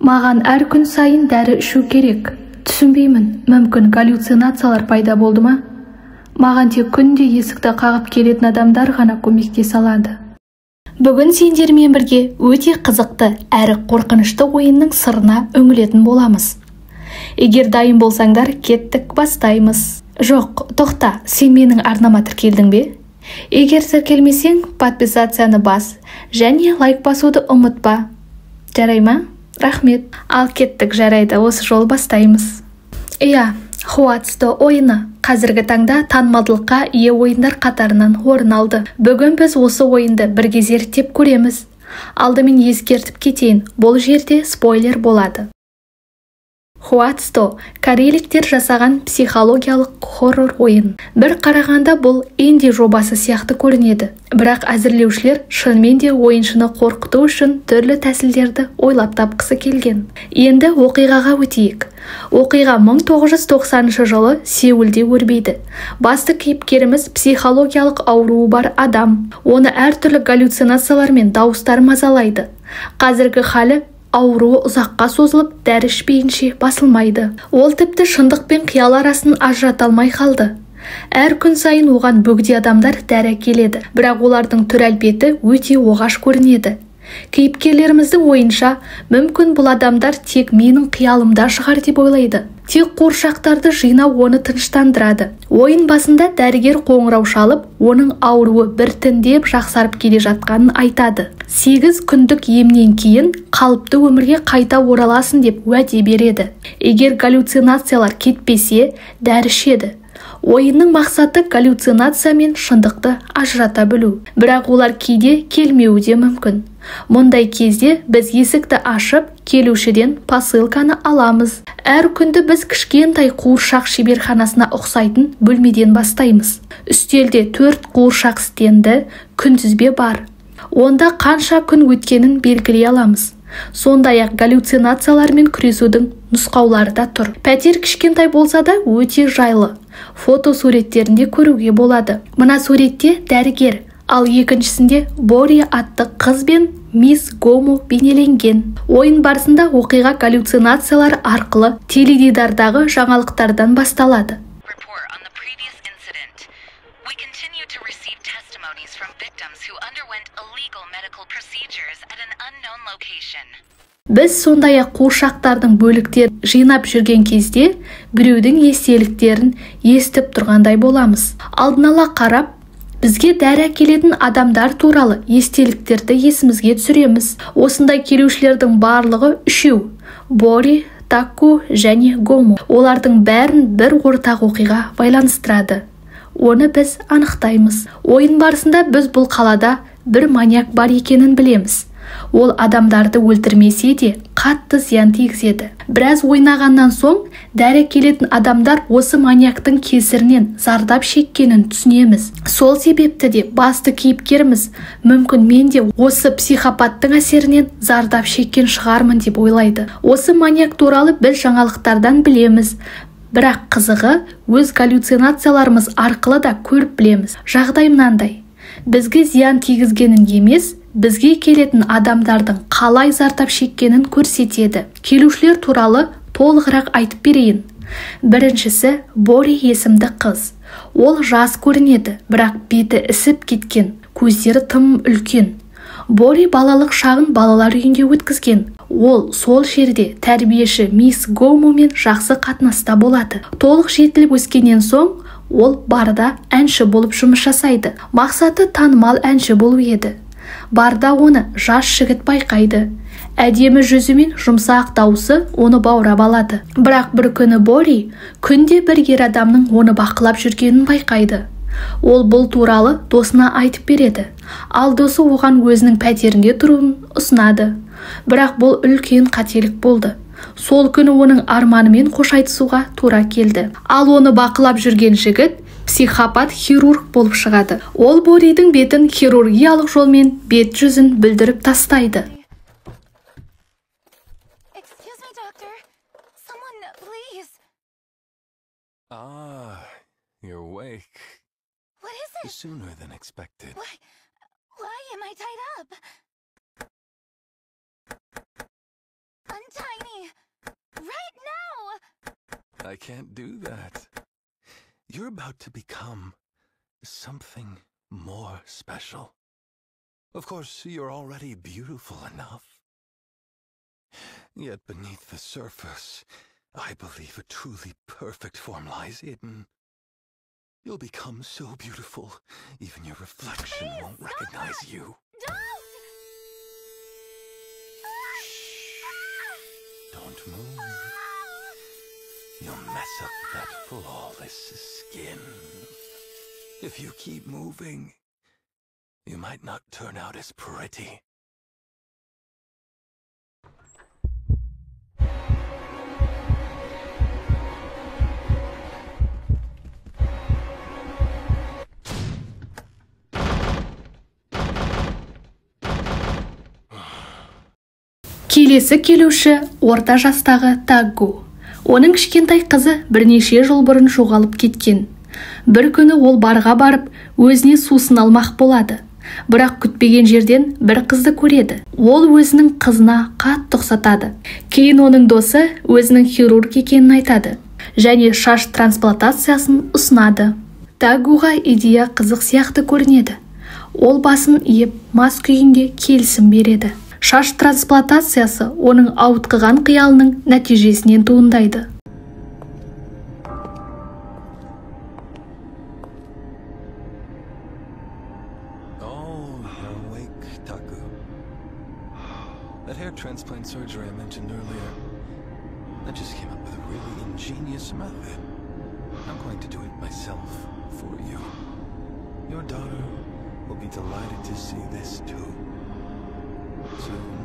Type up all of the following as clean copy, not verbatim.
Маған әр күн сайын дәрі ішу керек. Түсінбеймін, мүмкін галлюцинациялар пайда болды ма? Маған тек күнде есікті қағып келетін адамдар ғана көмектесе алады. Бүгін сендермен бірге өте қызықты әрі қорқынышты ойынның сырына үңілетін боламыз. Егер дайын болсаңдар, кеттік, бастаймыз. Жоқ, тоқта, сен менің арнама тіркелдің бе? Егер тіркелмесең, подписацияны бас және лайк басуды ұмытпа. Жарай ма? Рахмет. Ал кеттік, жарайды, осы жол бастаймыз. Хуатсто ойыны қазіргі таңда танымалдылыққа ие ойындар қатарынан орын алды. Бүгін біз осы ойынды бірге зерттеп көреміз. Алдымен ескертіп кетейін, бұл жерде спойлер болады. Хуатсто корейліктер жасаған психологиялық хоррор ойын. Бір қарағанда бұл инди жобасы сияқты көрінеді, бірақ әзірлеушілер шынымен де ойыншыны қорқыту үшін түрлі тәсілдерді ойлап тапқысы келген. Енді оқиғаға өтейік. Оқиға 1990 жылы Сеулде өрбейді. Басты кейіпкеріміз психологиялық ауруы бар адам. Оны әртүрлі галлюцинациялар мен дауыстар мазалайды. Қазіргі халі ауруы ұзаққа созылып, дәрі ішпейінше басылмайды. Ол тіпті шындық пен қиял арасын ажырата алмай қалды. Әр күн сайын оған бөгде адамдар дәрі келеді, бірақ олардың түр әлпеті өте оғаш көрінеді. Кейіпкерлеріміздің ойынша, мүмкін бұл адамдар тек менің қиялымда шығар деп ойлайды. Тек қуыршақтарды жинау оны тыныштандырады. Ойын басында дәрігер қоңырау шалып, оның ауруы біртіндеп жақсарып келе жатқанын айтады. 8 күндік емнен кейін қалыпты өмірге қайта ораласың деп уәде береді. Егер галлюцинациялар кетпесе, дәрі ішеді. Ойынның мақсаты галлюцинация мен шындықты ажырата білу, бірақ олар кейде келмеуі де мүмкін. Мұндай кезде біз есікті ашып, келушіден посылканы аламыз. Әр күнді біз кішкентай қуыршақ шеберханасына ұқсайтын бөлмеден бастаймыз. Үстелде 4 қуыршақ стенді, күнтізбе бар. Онда қанша күн өткенін белгілей аламыз. Сондай-ақ галлюцинациялармен күресудің нұсқаулары да тұр. Пәтер кішкентай болса да өте жайлы. Фото суреттерінде көруге болады. Мына суретте дәрігер, ал екіншісінде Бори атты қыз бен мисс Гомо бейнеленген. Ойын барысында оқиға галлюцинациялар арқылы теледидардағы жаңалықтардан басталады. Біз сондай-ақ қуыршақтардың бөліктер жинап жүрген кезде біреудің естеліктерін естіп тұрғандай боламыз. Алдын ала қарап, бізге дәрі әкелетін адамдар туралы естеліктерді есімізге түсіреміз. Осындай келушілердің барлығы 3: Бори, Таку және Гомо. Олардың бәрін бір ортақ оқиға байланыстырады. Оны біз анықтаймыз. Ойын барысында біз бұл қалада бір маньяк бар екенін білеміз. Ол адамдарды өлтірмесе де қатты зиян тигізеді. Біраз ойнағаннан соң дәрі келетін адамдар осы маньяктың кесірінен зардап шеккенін түсінеміз. Сол себепті де басты кейіпкеріміз мүмкін мен де осы психопаттың әсерінен зардап шеккен шығармын деп ойлайды. Осы маньяк туралы біз жаңалықтардан білеміз. Бірақ қызығы, өз галлюцинацияларымыз арқылы да көріп білеміз. Жағдай мынандай. Бізге зиян тигізгенін емес, бізге келетін адамдардың қалай зардап шеккенін көрсетеді. Келушілер туралы толығырақ айтып берейін. Біріншісі Бори есімді қыз. Ол жас көрінеді, бірақ беті ісіп кеткен, көздері тым үлкен. Бори балалық шағын балалар үйінде өткізген. Ол сол жерде тәрбиеші мисс Гомо-мен жақсы қатынаста болады. Толық жетіліп өскеннен соң ол барда әнші болып жұмыс жасайды. Мақсаты танымал әнші болу еді. Барда оны жас жігіт байқайды. Әдемі жүзі мен жұмсақ дауысы оны баурап алады. Бірақ бір күні Бори күнде бір ер адамның оны бақылап жүргенін байқайды. Ол бұл туралы досына айтып береді. Ал досы оған өзінің пәтерінде тұруын ұсынады. Бірақ бұл үлкен қателік болды. Сол күні оның арманымен қош айтысуға тура келді. Ал оны бақылап жүрген жігіт психопат хирург болып шығады. Ол Боридің бетін хирургиялық жолмен бет жүзін бүлдіріп тастайды. You're awake. What is it? Sooner than expected. Why am I tied up? Untie I can't do that. You're about to become something more special. Of course, you're already beautiful enough. Yet beneath the surface, I believe a truly perfect form lies hidden. You'll become so beautiful, even your reflection won't recognize you. Don't move. You'll mess up that flawless skin. If you keep moving, you might not turn out as pretty. Келесі келуші орта жастағы Таггу. Оның кішкентай қызы бірнеше жыл бұрын жоғалып кеткен. Бір күні ол барға барып, өзіне сусын алмақ болады. Бірақ күтпеген жерден бір қызды көреді. Ол өзінің қызына қатты ұқсатады. Кейін оның досы өзінің хирург екенін айтады және шаш трансплантациясын ұсынады. Таггуға идея қызық сияқты көрінеді. Ол басын иіп, мас күйінде келісім береді. Шаш трансплантациясы оның ауытқыған қиялының нәтижесінен туындайды. That hair transplant surgery I mentioned earlier, I just came up with a really ingenious method. I'm going to do it myself for you. Your daughter will be delighted to see this too. Soon,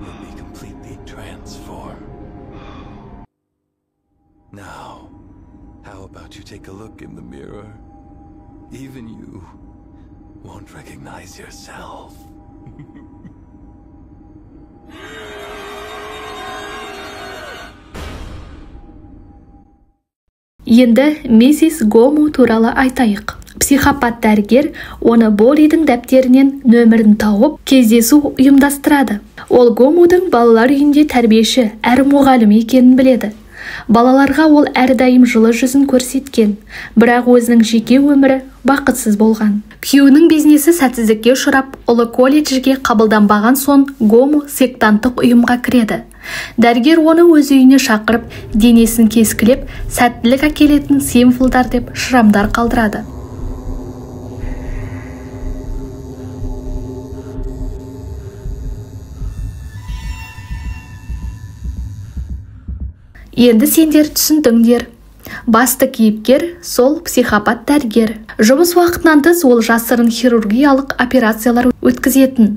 you'll be completely transformed. Now, how about you take a look in the mirror? Even you won't recognize yourself. Енді миссис Гому туралы айтайық. Психопат дәрігер оны Болидің дәптерінен нөмірін тауып, кездесу ұйымдастырады. Ол Гомудың балалар үйінде тәрбиеші әрі мұғалім екенін біледі. Балаларға ол әрдайым жылы жүзін көрсеткен, бірақ өзінің жеке өмірі бақытсыз болған. Күйеуінің бизнесі сәтсіздікке ұшырап, ұлы колледжге қабылданбаған соң Гому сектанттық ұйымға кіреді. Дәрігер оны өз үйіне шақырып, денесін кескілеп, сәттілік әкелетін символдар деп шырамдар қалдырады. Енді сендер түсіндіңдер. Басты кейіпкер сол психопат дәрігер. Жұмыс уақытынан тыс ол жасырын хирургиялық операциялар өткізетін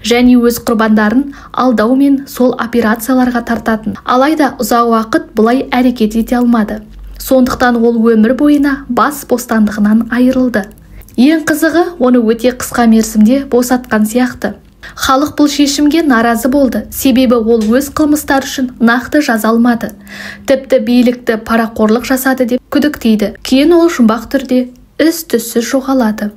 және өз құрбандарын алдау мен сол операцияларға тартатын. Алайда ұзақ уақыт бұлай әрекет ете алмады. Сондықтан ол өмір бойына бас бостандығынан айырылды. Ең қызығы, оны өте қысқа мерзімде босатқан сияқты. Халық бұл шешімге наразы болды, себебі ол өз қылмыстары үшін нақты жаза алмады. Тіпті билікті парақорлық жасады деп күдіктейді. Кейін ол жұмбақ түрде із-түссіз жоғалады.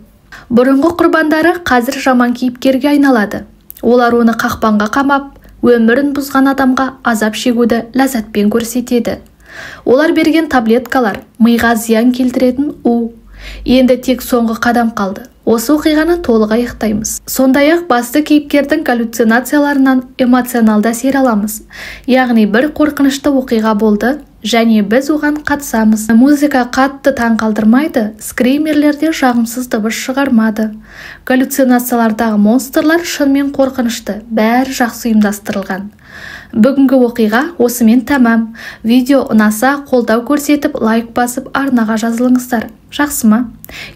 Бұрынғы құрбандары қазір жаман кейіпкерге айналады. Олар оны қақпанға қамап, өмірін бұзған адамға азап шегуді ләззатпен көрсетеді. Олар берген таблеткалар миға зиян келтіретін у. Енді тек соңғы қадам қалды. Осы оқиғаны толық аяқтаймыз. Сондай-ақ басты кейіпкердің галлюцинацияларынан эмоционалды әсер аламыз. Яғни бір қорқынышты оқиға болды және біз оған қатысамыз. Музыка қатты таң қалдырмайды, скримерлерде жағымсыз дыбыс шығармады. Галлюцинациялардағы монстрлар шынымен қорқынышты, бәрі жақсы ұйымдастырылған. Бүгінгі оқиға осымен тәмам. Видео ұнаса, қолдау көрсетіп, лайк басып, арнаға жазылыңыздар. Жақсы ма?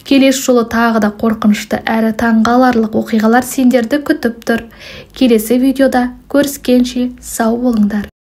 Келесі жолы тағы да қорқынышты әрі таңғаларлық оқиғалар сендерді күтіп тұр. Келесі видеода көріскенше сау болыңдар.